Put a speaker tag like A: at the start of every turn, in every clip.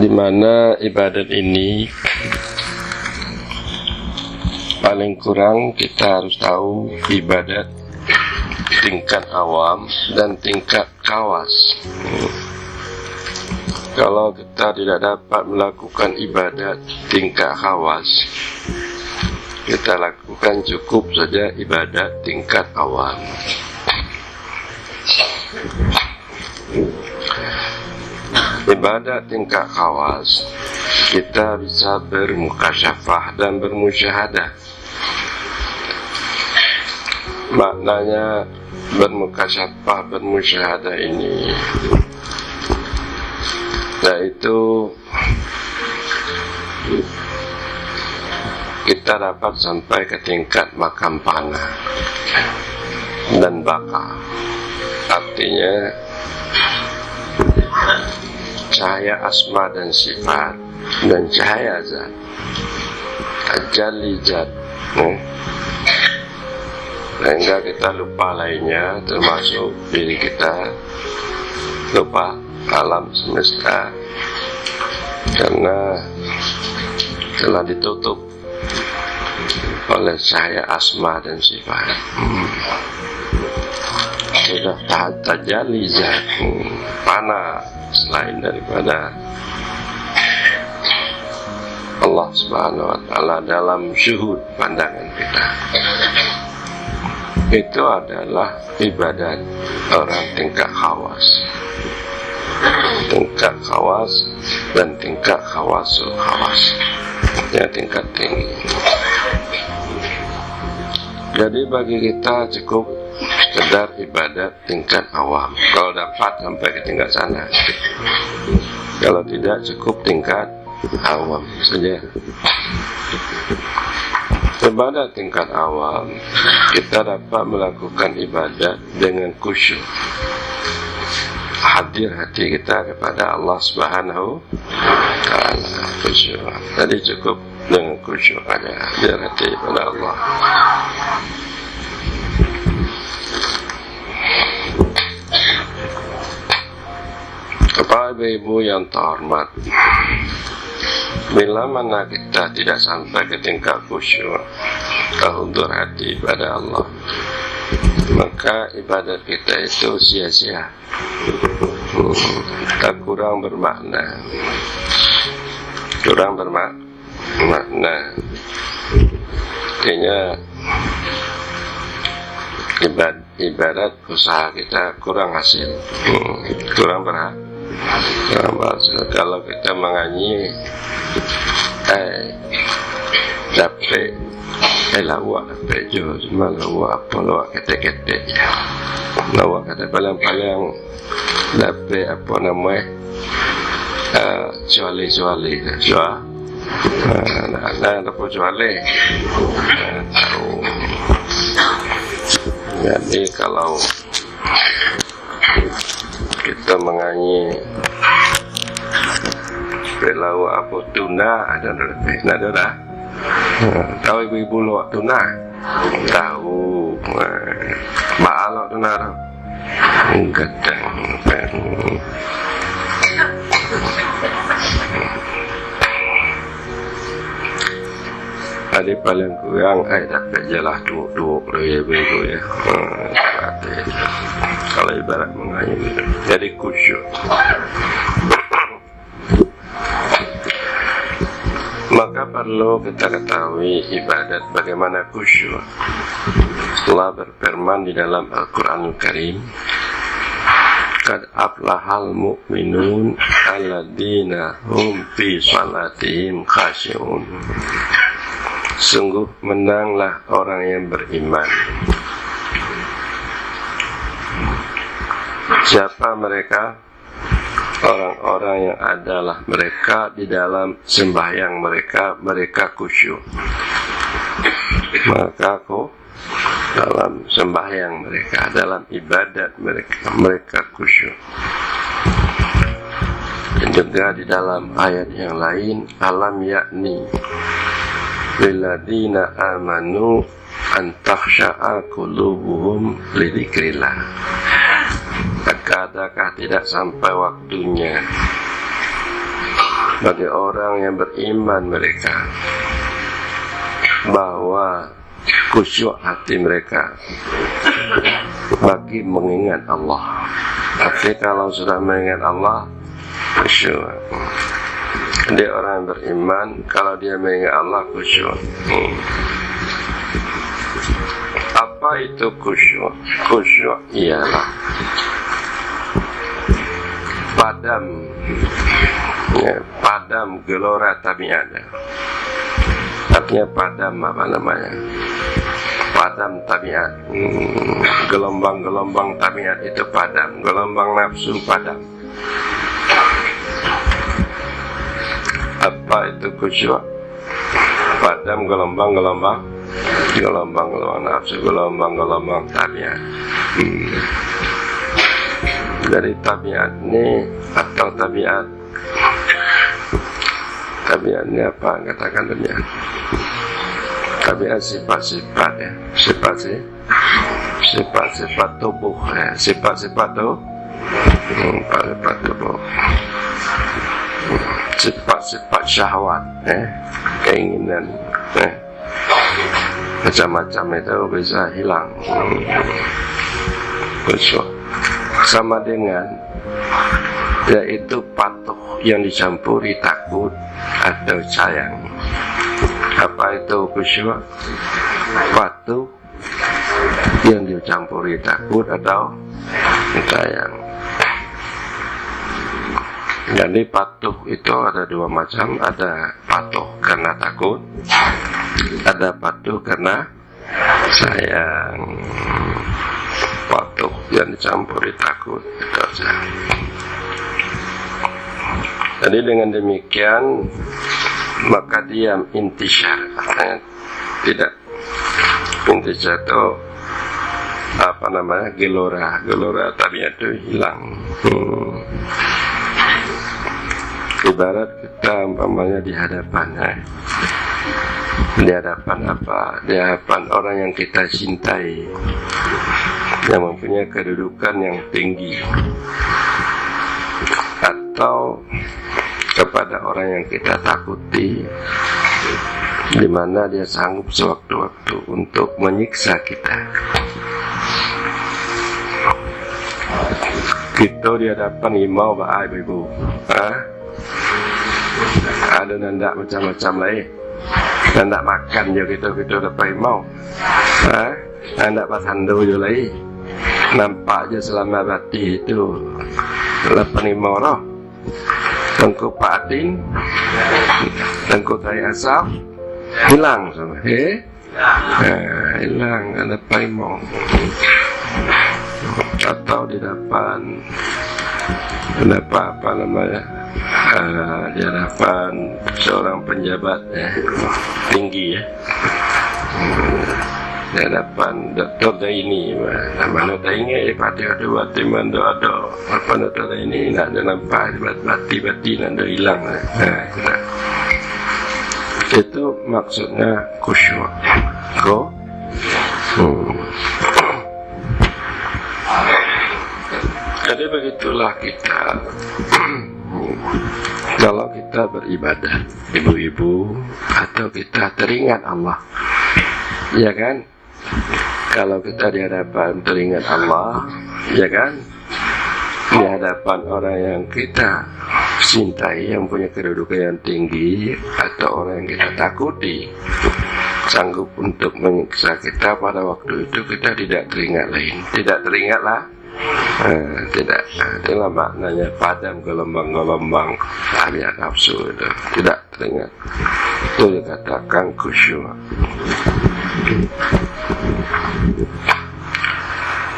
A: di mana ibadat ini paling kurang kita harus tahu ibadat tingkat awam dan tingkat khawas. Kalau kita tidak dapat melakukan ibadat tingkat khawas, kita lakukan cukup saja ibadat tingkat awam. Ibadat tingkat khawas, kita bisa bermukasyafah dan bermusyahadah. Maknanya bermukasyafah, bermusyahadah ini yaitu kita dapat sampai ke tingkat makam panah dan baka. Artinya cahaya asma dan sifat dan cahaya zat, ajali zat, sehingga kita lupa lainnya, termasuk diri kita, lupa alam semesta karena telah ditutup oleh cahaya asma dan sifat. Sudah tajalli zat, panah selain daripada Allah Subhanahu wa Ta'ala dalam syuhud pandangan kita. Itu adalah ibadat orang tingkat khawas, tingkat khawas dan tingkat khawasul khawas, ya, tingkat tinggi. Jadi bagi kita cukup sekedar ibadat tingkat awam, kalau dapat sampai ke tingkat sana. Kalau tidak, cukup tingkat awam saja. Ibadat tingkat awam, kita dapat melakukan ibadat dengan khusyuk, hadir hati kita kepada Allah Subhanahu wa Ta'ala, khusyuk. Jadi cukup dengan khusyuk aja, hadir hati kepada Allah. Kepada ibu yang terhormat, bila mana kita tidak sampai ke tingkat khusyuk, kehudur hati pada Allah, maka ibadat kita itu sia-sia, tak kurang bermakna, kurang bermakna. Artinya ibadat usaha kita kurang hasil, kurang berhasil. Kalau kita menganyi dapat lawak dapat jo, cuma lawak apa, lawak ketek-ketek ya, lawak kata paling-paling dapat apa namanya cuali-cuali nah apa cuali tahu. Jadi kalau kita menganyi berlalu apa tuna ada lebih, nada dah. Tahu ibu-ibu lawak tuna? Tahu. Baalok tuna dah. Gadang. Ada paling kurang, dapat jelas duduk ya ibu ya. Kalau ibarat menganyi, jadi khusyuk. Maka perlu kita ketahui ibadat bagaimana khusyuk. Allah berfirman di dalam Al-Quranul Karim, qad aflahal mu'minun alladzina hum fi salatihim khashi'un. Sungguh menanglah orang yang beriman. Siapa mereka? Orang-orang yang adalah mereka di dalam sembahyang mereka khusyuk. Maka dalam sembahyang mereka, dalam ibadat mereka khusyuk. Dan juga di dalam ayat yang lain, alam yakni lilladzina amanu an takhsha'a qulubuhum li dzikrillah. Adakah tidak sampai waktunya bagi orang yang beriman mereka bahwa khusyuk hati mereka bagi mengingat Allah. Tapi kalau sudah mengingat Allah, khusyuk. Dia orang yang beriman, kalau dia mengingat Allah, khusyuk. Apa itu khusyuk? Khusyuk ialah padam, padam gelora tabiat. Artinya padam apa namanya? Padam tabiat. Gelombang-gelombang tabiat itu padam, gelombang nafsu padam. Apa itu khusyuk? Padam gelombang-gelombang nafsu, gelombang-gelombang tabiat. Dari tabiat ini atau tabiatnya apa? Katakan tabiat. Tabiat sifat-sifat ya, sifat-sifat tubuh ya, sifat-sifat tubuh, sifat-sifat syahwat ya, keinginan ya, macam-macam itu bisa hilang. Khusyuk sama dengan yaitu patuh yang dicampuri takut atau sayang. Apa itu khusyuk? Patuh yang dicampuri takut atau sayang. Jadi patuh itu ada dua macam, ada patuh karena takut, ada patuh karena sayang. Patuh yang dicampuri takut atau sayang. Jadi dengan demikian maka dia intisar, tidak intisar itu apa namanya, gelora tabiat itu hilang. Ibarat kita umpamanya di hadapan apa? Di hadapan orang yang kita cintai, yang mempunyai kedudukan yang tinggi, atau kepada orang yang kita takuti, di mana dia sanggup sewaktu-waktu untuk menyiksa kita. Kita di hadapan imau baik ibu, ada nanda macam-macam lain, nanda makan je kita dapat imau, nanda pasandu je lain, nampak je selama bati itu lepas imau roh. Tengku patin, tengku tai asap, hilang semua. Hilang, ada paimong. Atau di depan, apa namanya? Di hadapan seorang penjabat tinggi ya. Di hadapan dokter ini, mana dah ingat pati ada bati mana ada apa dokter ini nak ada nampak bati nak ada hilang. Itu maksudnya khusyuk. Jadi begitulah kita. Kalau kita beribadah, ibu-ibu, atau kita teringat Allah, ya kan? Kalau kita di hadapan teringat Allah, ya kan? Di hadapan orang yang kita cintai, yang punya kedudukan yang tinggi, atau orang yang kita takuti, sanggup untuk menyiksa kita, pada waktu itu kita tidak teringat lain. Tidak teringatlah. Tidak. Itulah maknanya padam gelombang-gelombang tabiat nafsu itu. Tidak teringat. Itu dikatakan khusyuk.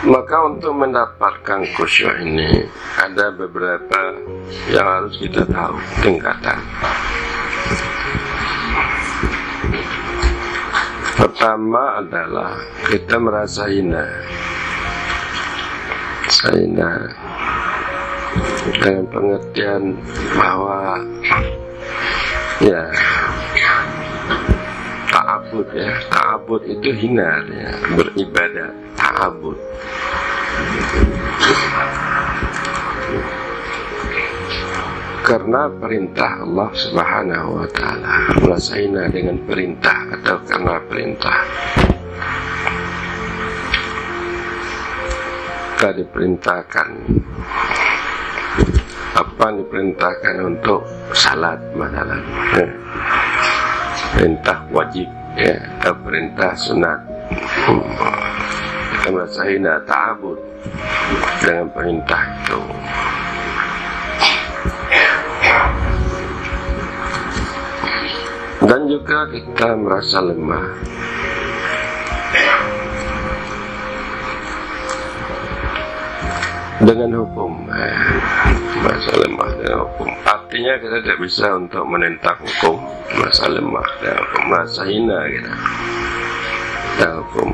A: Maka untuk mendapatkan khusyuk ini ada beberapa yang harus kita tahu tingkatan. Pertama adalah kita merasa hina dengan pengertian bahwa ya ta'abud itu hina ya, beribadah ta'abud. karena perintah Allah Subhanahu wa ta'ala. Merasa hina dengan perintah atau karena perintah. Kita diperintahkan, apa diperintahkan untuk salat masalah, perintah wajib ya, atau perintah sunat. Kita merasa hina ta'abud dengan perintah itu. Dan juga kita merasa lemah dengan hukum, merasa lemah dengan hukum. Artinya kita tidak bisa untuk menentang hukum, merasa lemah dengan hukum, merasa hina kita dengan hukum.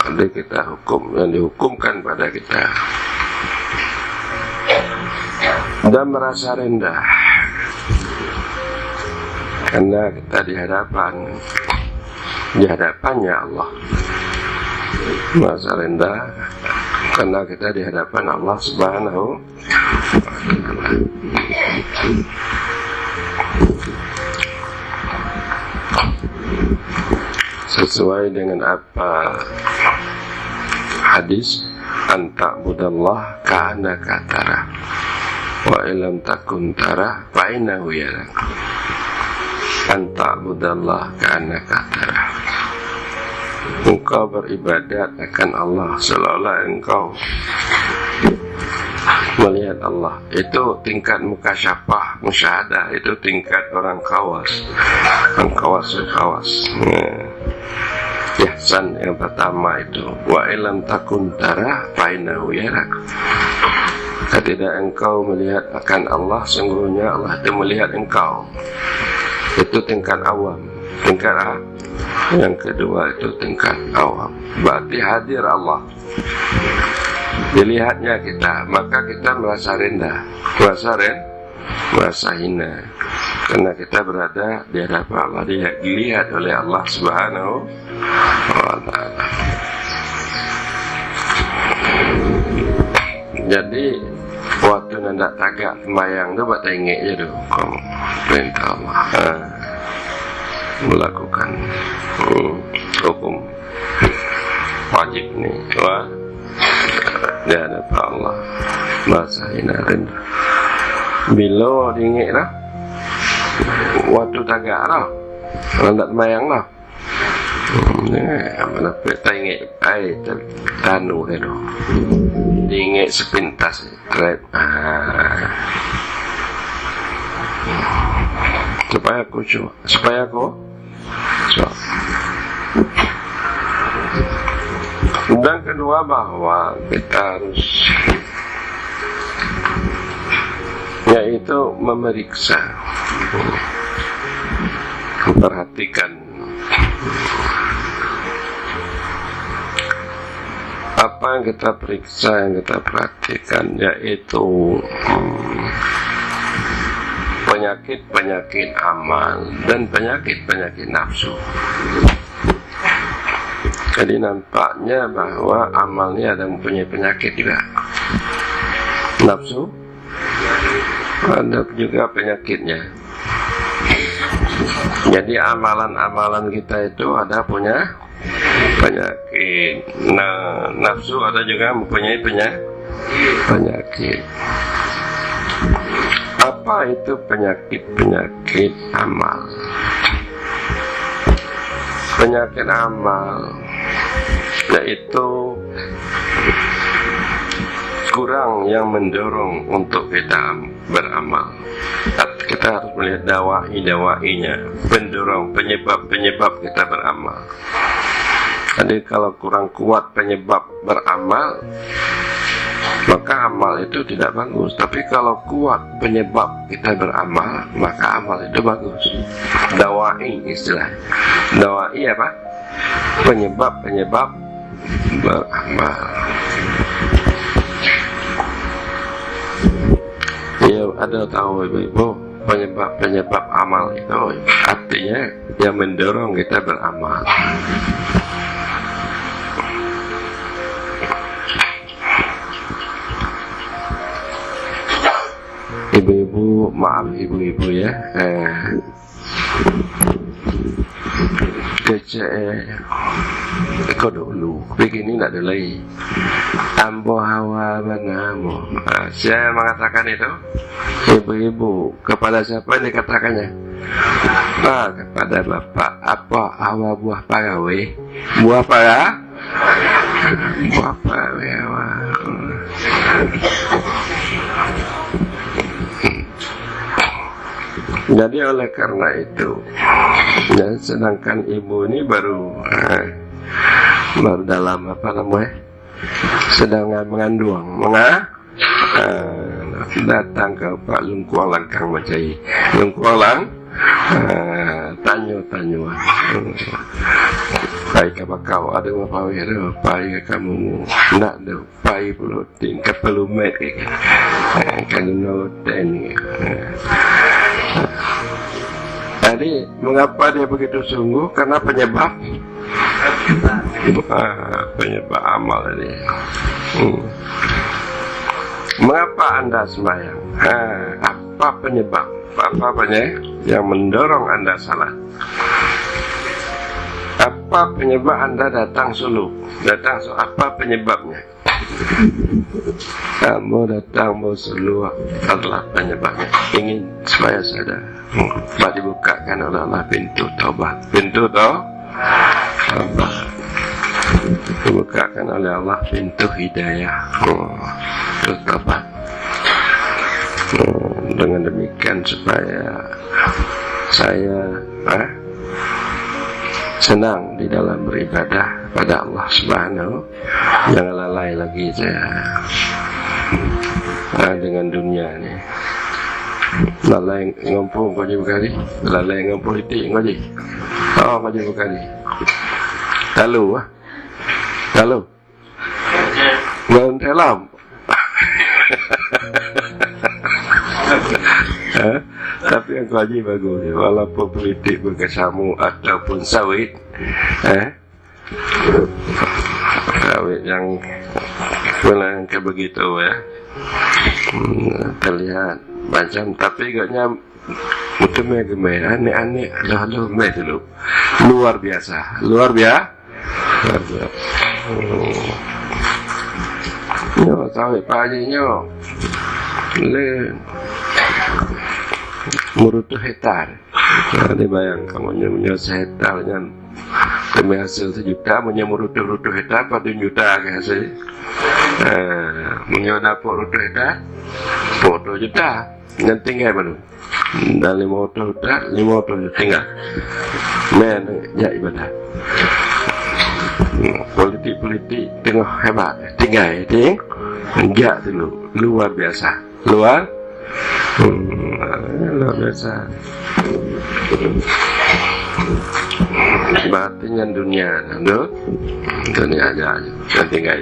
A: Ada kita hukum yang dihukumkan pada kita, dan merasa rendah karena kita di hadapannya Allah. Merasa rendah karena kita di hadapan Allah Subhanahu wa ta'ala. Sesuai dengan apa hadis, anta'budallah ka'annaka tarah wa illam takun tarah fa innahu yarak. Anta'budallah ka'annaka tarah. Engkau beribadat akan Allah seolah-olah engkau melihat Allah. Itu tingkat mukasyafah, musyahadah. Itu tingkat orang khawas, orang khawas. Ihsan yang pertama itu, wa ilam takun tarah fa innahu yarak. Ketika engkau melihat akan Allah, sungguhnya Allah itu melihat engkau. Itu tingkat awam. Tingkat yang kedua itu tingkat awam, berarti hadir Allah, dilihatnya kita, maka kita merasa rendah, merasa hina, karena kita berada di hadapan Allah, dilihat oleh Allah Subhanahu wa ta'ala. Jadi waktu nandak tagak sembahyang tu buat tengok je tu, perintah Allah melakukan hukum wajib ni, dia ada Allah, merasa hina rendah. Bila dingin lah, waktu tagak lah, nak sembahyang lah, mana tengok air tanu dia tu, dingin sepintas krep. Supaya aku dan kedua bahwa kita harus yaitu memeriksa, memperhatikan apa yang kita periksa, yang kita perhatikan, yaitu penyakit-penyakit amal dan penyakit-penyakit nafsu. Jadi nampaknya bahwa amal ini ada mempunyai penyakit juga. Nafsu ada juga penyakitnya. Jadi amalan-amalan kita itu ada punya penyakit. Nah, nafsu ada juga mempunyai penyakit. Apa itu penyakit-penyakit amal? Penyakit amal yaitu kurang yang mendorong untuk kita beramal. Kita harus melihat dawai-dawainya, pendorong, penyebab-penyebab kita beramal. Jadi kalau kurang kuat penyebab beramal, maka amal itu tidak bagus. Tapi kalau kuat penyebab kita beramal, maka amal itu bagus. Dawai istilah. Dawai apa? Penyebab-penyebab beramal. Ya, ada tahu ibu-ibu penyebab-penyebab amal itu artinya yang mendorong kita beramal. Ibu-ibu ibu-ibu, maaf ibu-ibu ya. Kau dulu begini nak delay ambo hawa manamu. Saya mengatakan itu ibu-ibu kepada siapa ini katakannya? Kepada bapak. Apa hawa buah parawe? Buah para? Buah parawe hawa. Jadi oleh karena itu, ya, sedangkan ibu ini baru dalam apa namanya, sedang mengandung, datang ke Pak Lungkuang Langkang Macai, Lungkuang Lang, tanyo, pai ka bakau ada apa wira, pai kamu nak ada pai perlu tingkat perlu met kan noten. Jadi mengapa dia begitu sungguh? Karena penyebab amal ini. Mengapa Anda sembahyang? Apa penyebab? Apa yang mendorong Anda salat? Apa penyebab Anda datang suluk? Apa penyebabnya? Kamu datang mau suluk adalah penyebabnya. Ingin supaya sadar. Dibukakan oleh Allah pintu taubat. Pintu taubat. Dibukakan oleh Allah pintu hidayah. Taubat. Dengan demikian supaya saya senang di dalam beribadah pada Allah Subhanahu. Jangan lalai lagi saya dengan dunia ini. Lalai ngumpul kau je berkali, lalai ngumpul politik kau je. Kau je berkali. Kalau ngan dalam. Tapi yang kau je bagus, walaupun politik berkesamu ataupun sawit, sawit yang pulang ke begitu ya, terlihat macam, tapi agaknya mutemnya gemai, aneh-aneh, lalu gemai dulu, luar biasa. Nyo sawit pajinya, le murutu hektar. Jadi bayang kamu nyo hektar dengan demi hasil 1 juta, murutu hektar 4 juta ke hasil. Dapat rutu hektar 4 juta. Dan tinggal mana? Dan 500 juta tinggal. Men ya ibadah. Politik tengah hebat. Tinggal dulu luar biasa. Luar biasa. Batinnya dunia, dunia aja, dan tinggal.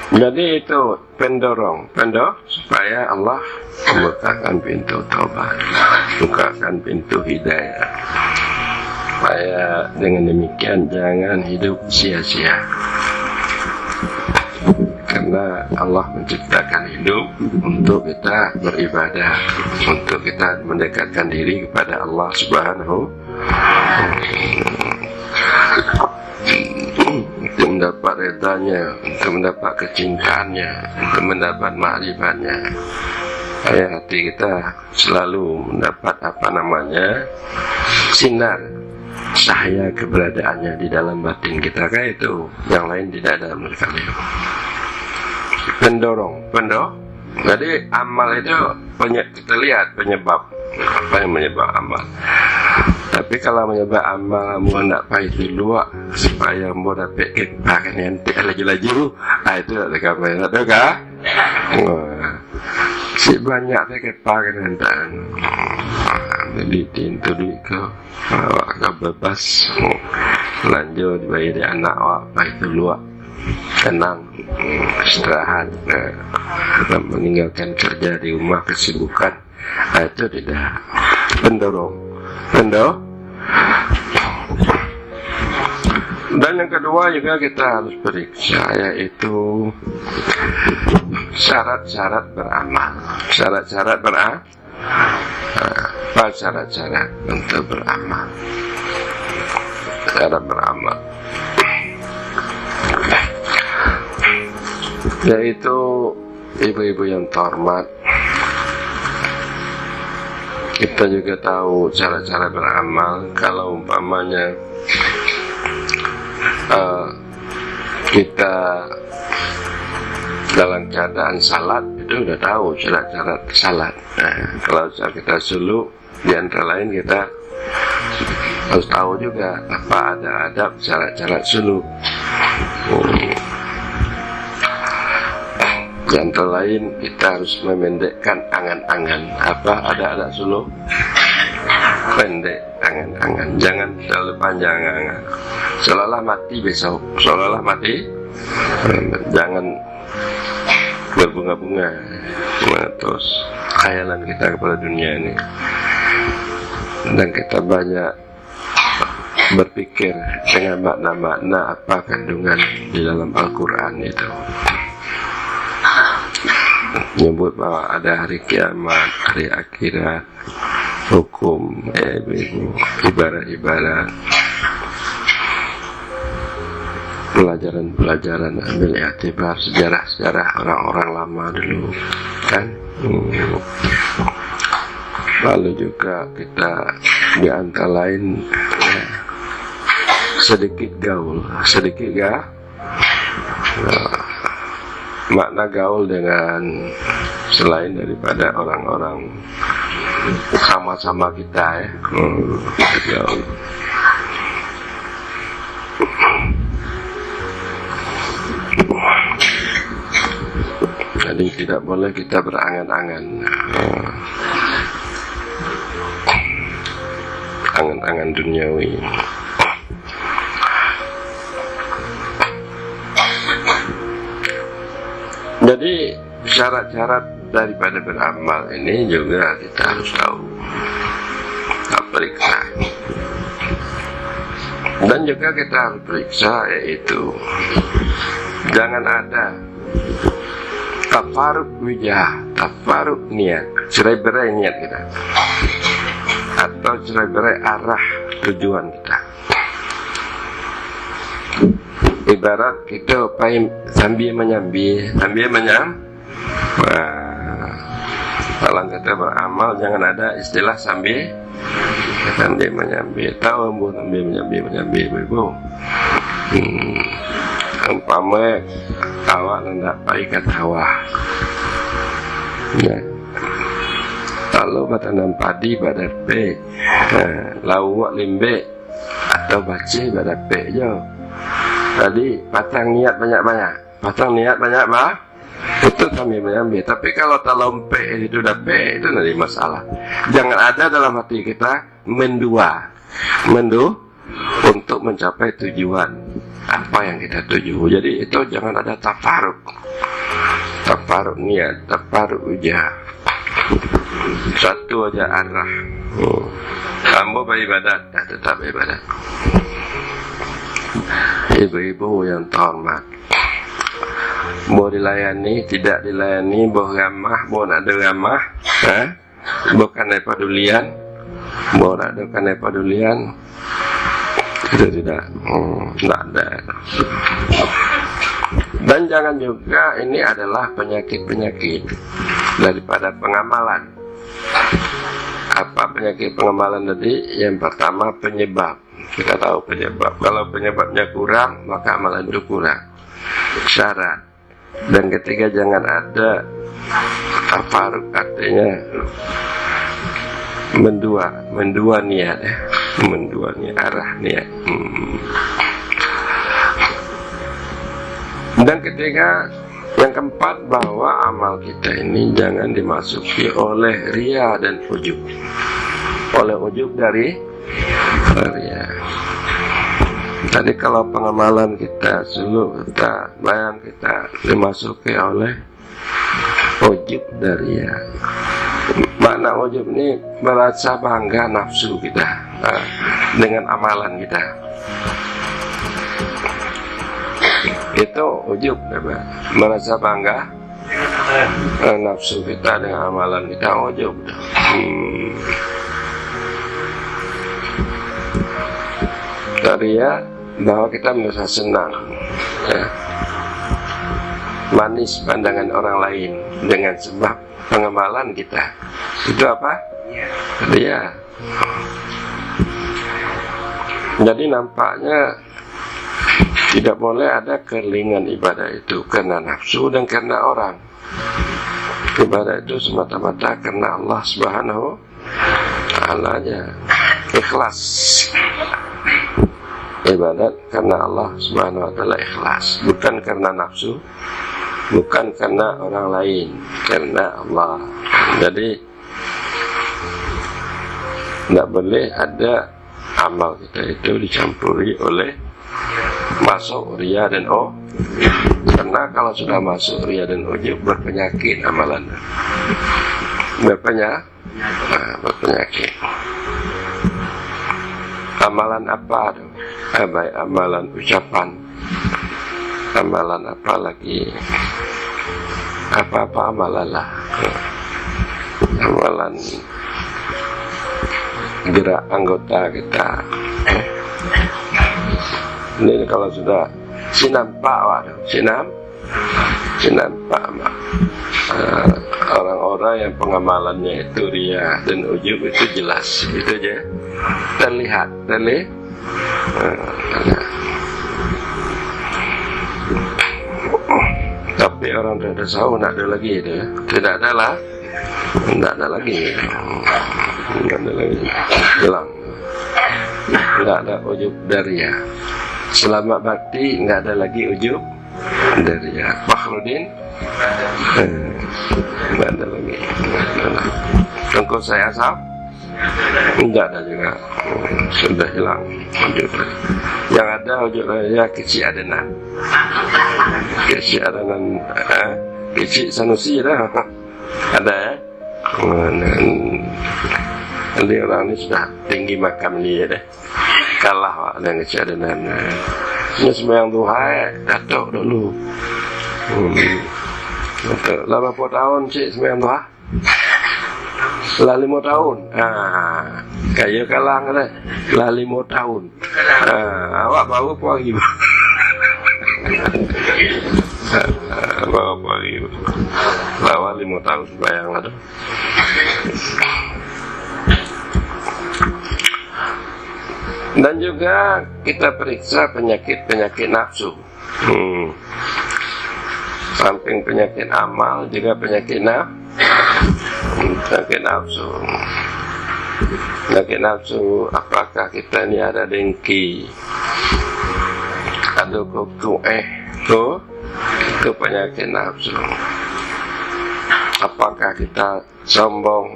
A: Jadi itu pendorong supaya Allah membukakan pintu taubat, bukakan pintu hidayah. Supaya dengan demikian jangan hidup sia-sia. Karena Allah menciptakan hidup untuk kita beribadah, untuk kita mendekatkan diri kepada Allah Subhanahu, untuk mendapat redanya, untuk mendapat kecintaannya, untuk mendapat ma'rifatnya. Hati kita selalu mendapat sinar cahaya keberadaannya di dalam batin kita. Kayak itu, yang lain tidak ada menurut kami. Pendorong. Jadi amal itu kita lihat penyebab. Apa yang menyebab amal? Tapi kalau menyebab amal mau nak pahit dulu supaya mau dapat kepakan yang laju-laju, itu ada kamera, ada kah? Si banyak teh kepakan yang jadi tintu duit ke awak bebas lanjut dibayar di anak awak pahit dulu. Tenang, istirahat, meninggalkan kerja di rumah, kesibukan, itu tidak pendorong. Dan yang kedua juga kita harus periksa, yaitu syarat-syarat beramal. Syarat-syarat beramal. Apa syarat-syarat untuk beramal? Syarat beramal, yaitu ibu-ibu yang terhormat, kita juga tahu cara-cara beramal. Kalau umpamanya kita dalam keadaan salat, itu udah tahu cara-cara salat. Kalau kita suluk, di antara lain kita harus tahu juga apa ada adab cara-cara suluk. Di antara lain kita harus memendekkan angan-angan. Apa ada adab suluk? Pendek angan-angan, jangan terlalu panjang angan. Seolah-olah mati besok, seolah-olah mati. Jangan berbunga-bunga terus khayalan kita kepada dunia ini. Dan kita banyak berpikir dengan makna-makna apa kandungan di dalam Al-Quran itu. Menyebut bahwa ada hari kiamat, hari akhirat, hukum, ibarat-ibarat, pelajaran-pelajaran, ambil i'tibar sejarah-sejarah orang-orang lama dulu, kan? Lalu juga kita di antara lain sedikit gaul, makna gaul dengan selain daripada orang-orang sama-sama kita, gaul. Jadi tidak boleh kita berangan-angan, angan-angan duniawi. Jadi syarat-syarat daripada beramal ini juga kita harus tahu, periksa. Dan juga kita harus periksa, yaitu jangan ada tafaruk wijah, tafaruk niat, cerai-berai niat kita, atau cerai-berai arah tujuan kita. Ibarat kita sambil menyambi, kalau kita beramal jangan ada istilah sambil menyambi. Tahu bu, sambil menyambi bu. Umpama awak hendak pergi ke sawah, ya. Lalu bertanam padi pada pe, lawak limbe atau baci pada pe je. Tadi patang niat banyak-banyak, itu kami mengambil. Tapi kalau talompe itu dah pe, itu nanti masalah. Jangan ada dalam hati kita mendu untuk mencapai tujuan apa yang kita tuju. Jadi itu jangan ada tafaruk niat, tafaruk ujah. Satu aja arah. Kamu beribadat, tetap ibadat. Ibu-ibu yang terhormat, mau dilayani, tidak dilayani, mau ramah, mau nak ada ramah, bukan pedulian, mau nak ada pedulian, tidak ada. Dan jangan juga ini adalah penyakit-penyakit daripada pengamalan. Apa penyakit pengamalan tadi? Yang pertama penyebab. Kita tahu penyebab. Kalau penyebabnya kurang, maka amalan itu kurang. Syarat. Dan ketiga, jangan ada tafaruk, artinya mendua niat, mendua niat, arah niat. Dan ketiga, yang keempat, bahwa amal kita ini jangan dimasuki oleh ria dan ujub. Oleh ujub dari ria. Tadi kalau pengamalan kita, suluk kita, bayang kita dimasuki oleh ujub dari ria. Makna ujub ini merasa bangga nafsu kita dengan amalan kita. itu ujub, merasa bangga, nafsu kita dengan amalan kita ujub. Ria bahwa kita merasa senang, ya. Manis pandangan orang lain dengan sebab pengamalan kita. Itu apa? Ria. Jadi nampaknya tidak boleh ada keringan ibadah itu karena nafsu dan karena orang. Ibadah itu semata-mata karena Allah Subhanahu wa Ta'ala aja. Ikhlas. Ibadat karena Allah Subhanahu wa Ta'ala ikhlas, bukan karena nafsu, bukan karena orang lain, karena Allah. Jadi tidak boleh ada amal kita itu dicampuri oleh masuk ria dan karena kalau sudah masuk ria dan ujub berpenyakit amalan, berpenyakit. Amalan apa? Baik amalan ucapan, amalan apa lagi? Apa-apa amalan lah. Amalan gerak anggota kita. Ini kalau sudah sinampak, sinampak orang-orang yang pengamalannya itu ria dan ujub itu jelas, itu aja terlihat. Tapi orang tidak ada sahu, tidak ada lagi itu, ya. Tidak ada lagi, hilang, tidak ada ujub daria. Selamat bakti nggak ada lagi ujub daria. Fakhrudin nggak ada lagi. Tengku saya asap nggak ada juga, sudah hilang ujub. Yang ada ujub daria kecil adenan, kecil Sanusi dah ada, ya. Jadi orang ini sudah tinggi makam dia deh, kalah dengan kecil adenan. Ini sembahyang duha datuk dulu. 80 tahun cik sembahyang duha. Lah 5 tahun. Kaya kalah kan. Lah 5 tahun. Awak baru pagi. Baru pagi. Lawan 5 tahun sembahyang lah tu. Dan juga kita periksa penyakit-penyakit nafsu. Samping penyakit amal juga penyakit nafsu. Penyakit nafsu, apakah kita ini ada dengki, ada itu penyakit nafsu. Apakah kita sombong?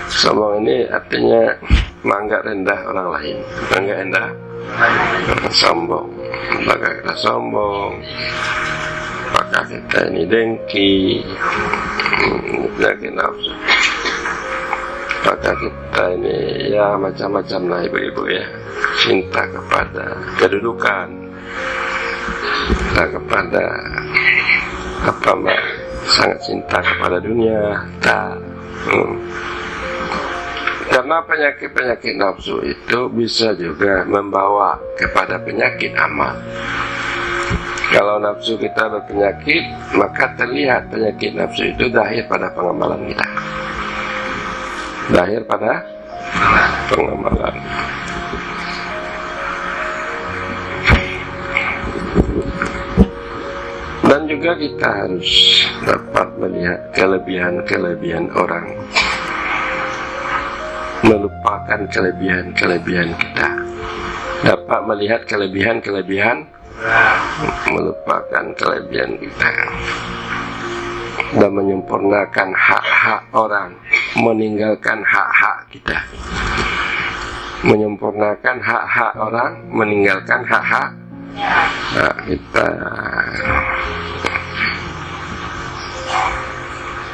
A: Sombong ini artinya menganggap rendah orang lain, menganggap rendah sombong. Apakah kita sombong? Apakah kita ini dengki, penyakit nafsu? Apakah kita ini ya macam-macam lah ibu-ibu, ya, cinta kepada kedudukan, cinta kepada apa mbak, sangat cinta kepada dunia, tak. Karena penyakit-penyakit nafsu itu bisa juga membawa kepada penyakit amal. Kalau nafsu kita berpenyakit, maka terlihat penyakit nafsu itu lahir pada pengamalan kita. Lahir pada pengamalan. Dan juga kita harus dapat melihat kelebihan-kelebihan orang, melupakan kelebihan-kelebihan kita. Dapat melihat kelebihan-kelebihan, melupakan kelebihan kita. Dan menyempurnakan hak-hak orang, meninggalkan hak-hak kita. Menyempurnakan hak-hak orang, meninggalkan hak-hak kita.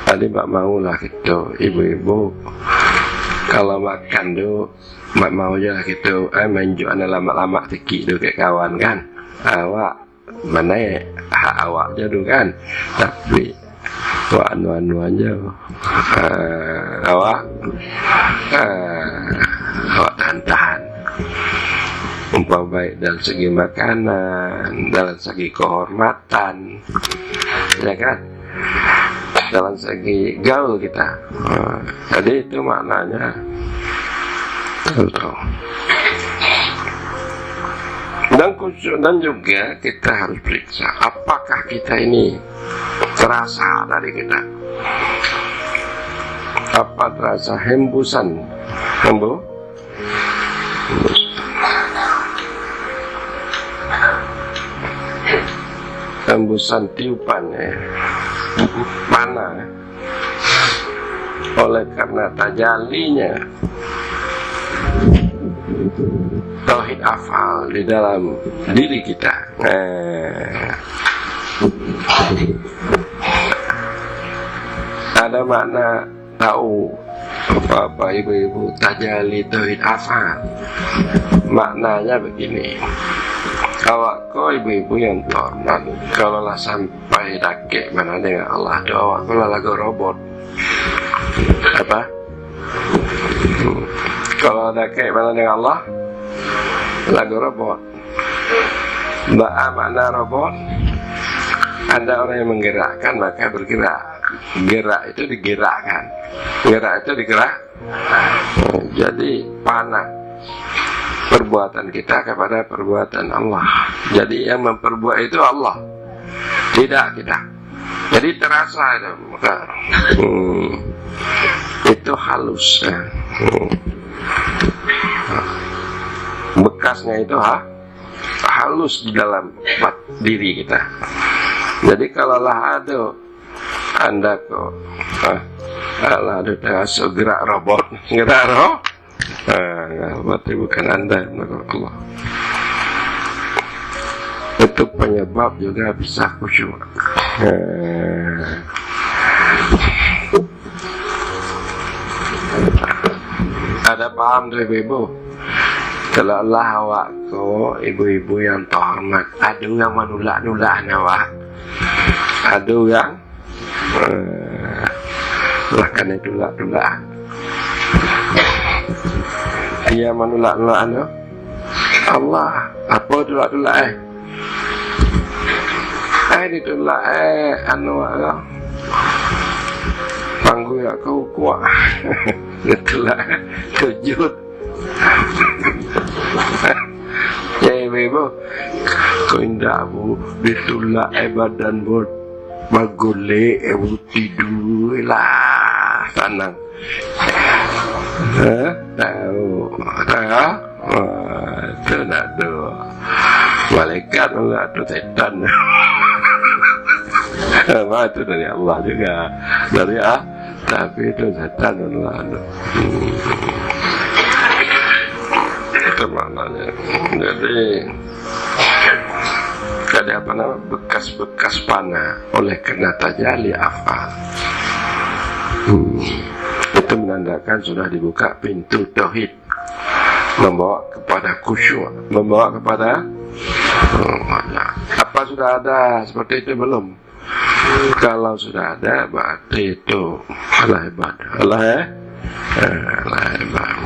A: Tadi mbak maulah gitu, ibu-ibu Kalau makan tu mak mau je lah gitu, menunjuk anak lama-lama tiki tu kayak kawan kan, awak mana hak awak je tu kan, tapi awak anu-anu aja, awak tahan-tahan. Umpama baik dalam segi makanan, dalam segi kehormatan, ya kan, dalam segi gaul kita. Jadi itu maknanya tahu. Dan khusyuk, dan juga kita harus periksa apakah kita ini terasa dari kita, apa terasa hembusan, hembusan tiupan mana oleh karena tajalinya tauhid afal di dalam diri kita. Ada makna tahu apa ibu-ibu tajali tauhid afal. Maknanya begini, awak kau ibu-ibu yang terhormat, kalau lah sampai dakik mana dengan Allah doa, kalau lagu robot apa? Kalau dakik mana dengan Allah, lagu robot. Makna robot, ada orang yang menggerakkan maka bergerak. Gerak itu digerakkan, gerak itu digerak. Jadi panah perbuatan kita kepada perbuatan Allah. Jadi yang memperbuat itu Allah, tidak kita. Jadi terasa itu, maka itu halus. Bekasnya itu halus di dalam diri kita. Jadi kalau lah ada anda kok Allah ada terasa gerak robot, gerak roh. Berarti bukan anda, Allah. Itu penyebab juga bisa khusyuk. Ada paham tuh ibu-ibu? Kalau Allah awak ko ibu-ibu yang terhormat, ada yang menolak-nolak awak, ada yang lakukan tolak-tolak. Dia menolak-nolak Allah. Apa tolak-tolak ditolak panggul aku kuat. Ditolak kejut. Ya ibu, kau indah bu ditolak badan bu bagole ibu tidur lah tenang. Tahu, itu nak tu malaikat enggak tu setan. Itu dari Allah juga, dari tapi itu setan Allah. Itu maknanya. Jadi apa nama bekas-bekas panah oleh karena tajali afal. Itu menandakan sudah dibuka pintu tauhid, membawa kepada khusyuk, membawa kepada apa sudah ada seperti itu belum? Kalau sudah ada berarti itu Allah hebat, Allah hebat.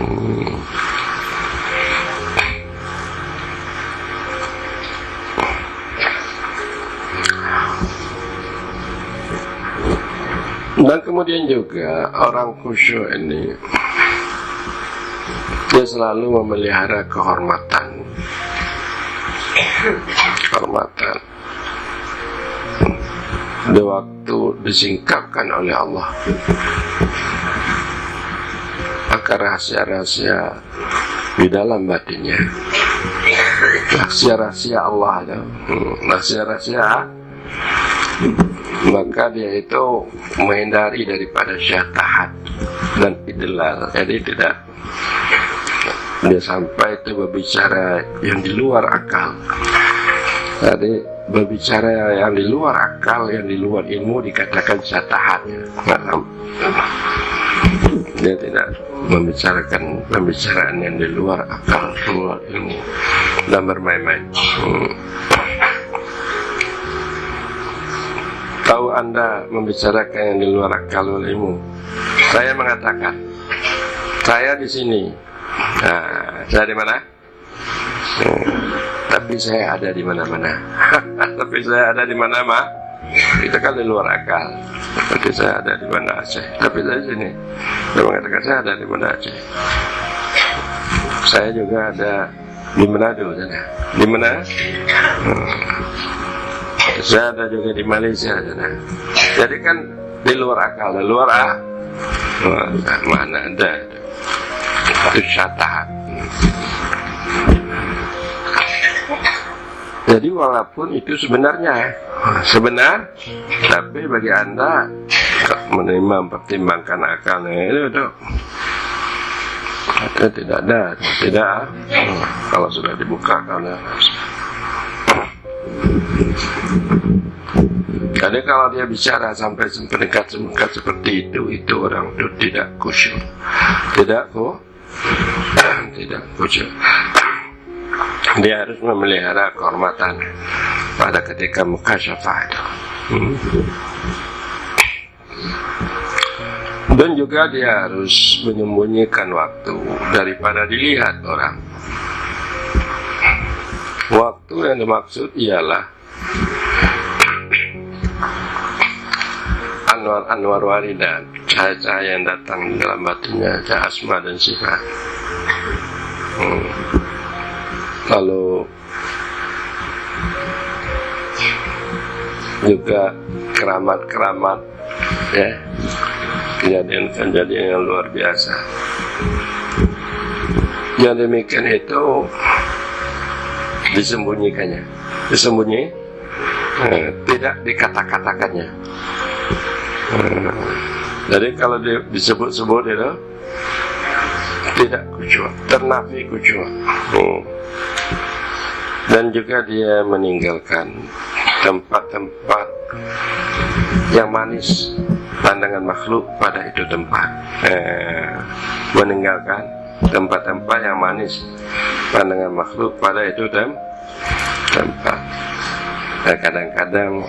A: Dan kemudian juga orang khusyuk ini dia selalu memelihara kehormatan. Di waktu disingkapkan oleh Allah, maka rahasia-rahasia di dalam batinnya, rahasia-rahasia Allah itu, rahasia-rahasia, maka dia itu menghindari daripada syatahat dan idlal. Jadi tidak dia sampai itu berbicara yang di luar akal. Jadi berbicara yang di luar akal, yang di luar ilmu dikatakan syatahat. Dia tidak membicarakan pembicaraan yang di luar akal, keluar ilmu, dan bermain-main. Tahu Anda membicarakan yang di luar akal ilmu? Saya mengatakan, saya di sini. Nah, saya di mana? Tapi saya ada di mana-mana. Tapi saya ada di mana-mana. Itu kan di luar akal. Tapi saya ada di mana Aceh. Tapi saya di sini. Saya mengatakan saya ada di mana Aceh. Saya juga ada di Manado sana. Di mana? Saya ada juga di Malaysia sana. Jadi kan di luar akal, di luar mana ada. Itu syatahat. Jadi walaupun itu sebenarnya sebenar, tapi bagi Anda menerima mempertimbangkan akalnya itu tidak ada, tidak. Kalau sudah dibuka karena jadi kalau dia bicara sampai mendekat seperti itu orang itu tidak khusyuk, tidak khusyuk. Dia harus memelihara kehormatan pada ketika mukasyafah itu. Dan juga dia harus menyembunyikan waktu daripada dilihat orang. Waktu yang dimaksud ialah anwar waridat, cahaya-cahaya yang datang dalam batinnya, cahaya asma dan sifat. Lalu juga keramat-keramat, ya, kejadian-kejadian yang luar biasa. Yang demikian itu disembunyikannya, tidak dikata-katakannya. Jadi kalau disebut-sebut itu tidak khusyuk, ternafi khusyuk. Dan juga dia meninggalkan tempat-tempat yang manis, pandangan makhluk pada itu tempat. Meninggalkan tempat-tempat yang manis, pandangan makhluk pada itu tempat. Dan kadang-kadang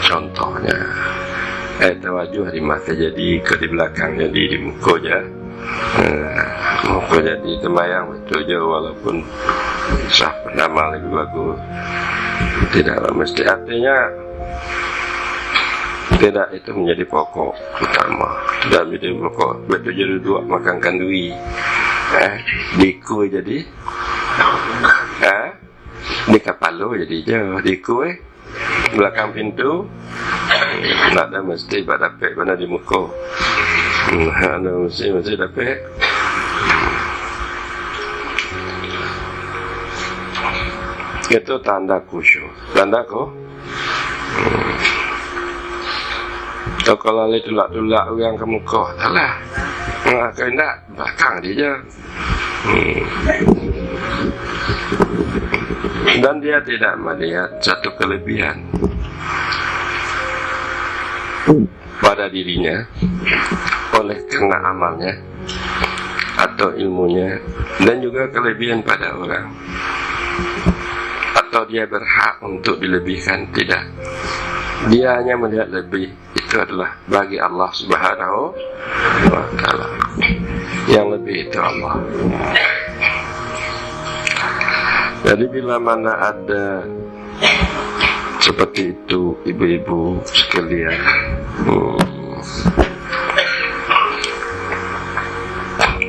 A: contohnya tawajuh di mata jadi ke di belakang, jadi di muka je. Muka jadi temayang betul je, walaupun sah penama lebih bagus. Tidaklah mesti, artinya tidak itu menjadi pokok utama. Tidak menjadi pokok. Betul jadi dua makan kandui. Diku jadi di kapalo jadi jauh. Diku belakang pintu. Nak ada mesti buat dapat mana di muka. Ada mesti dapat. Itu tanda khusyuk. Tanda ko. Kalau lali tulak-tulak orang ke muka, salah. Kau nak belakang dia. Dan dia tidak melihat satu kelebihan pada dirinya oleh karena amalnya atau ilmunya, dan juga kelebihan pada orang, atau dia berhak untuk dilebihkan. Tidak, dia hanya melihat lebih itu adalah bagi Allah Subhanahu wa ta'ala. Yang lebih itu Allah. Jadi bila mana ada seperti itu ibu-ibu sekalian,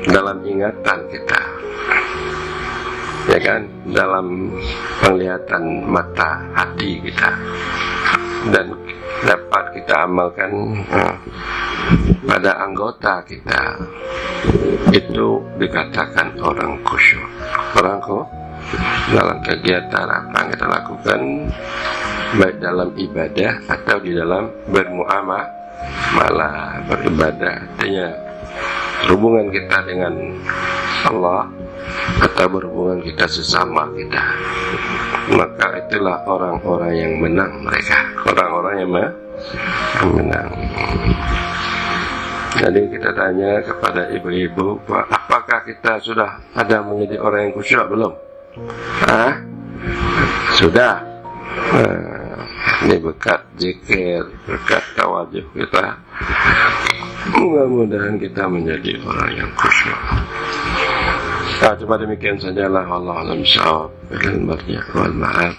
A: dalam ingatan kita, ya kan, dalam penglihatan mata hati kita, dan dapat kita amalkan pada anggota kita, itu dikatakan orang khusyuk. Orang dalam kegiatan apa yang kita lakukan, baik dalam ibadah atau di dalam bermuamalah, beribadah, artinya hubungan kita dengan Allah atau berhubungan kita sesama kita, maka itulah orang-orang yang menang. Mereka orang-orang yang menang. Jadi kita tanya kepada ibu-ibu, apakah kita sudah ada menjadi orang yang khusyuk belum? Sudah. Ini berkat zikir, berkat tawadhuh kita, mudah-mudahan kita menjadi orang yang khusyuk. Cuma demikian sajalah. Wallahu a'lam bishawab. Wal maaf.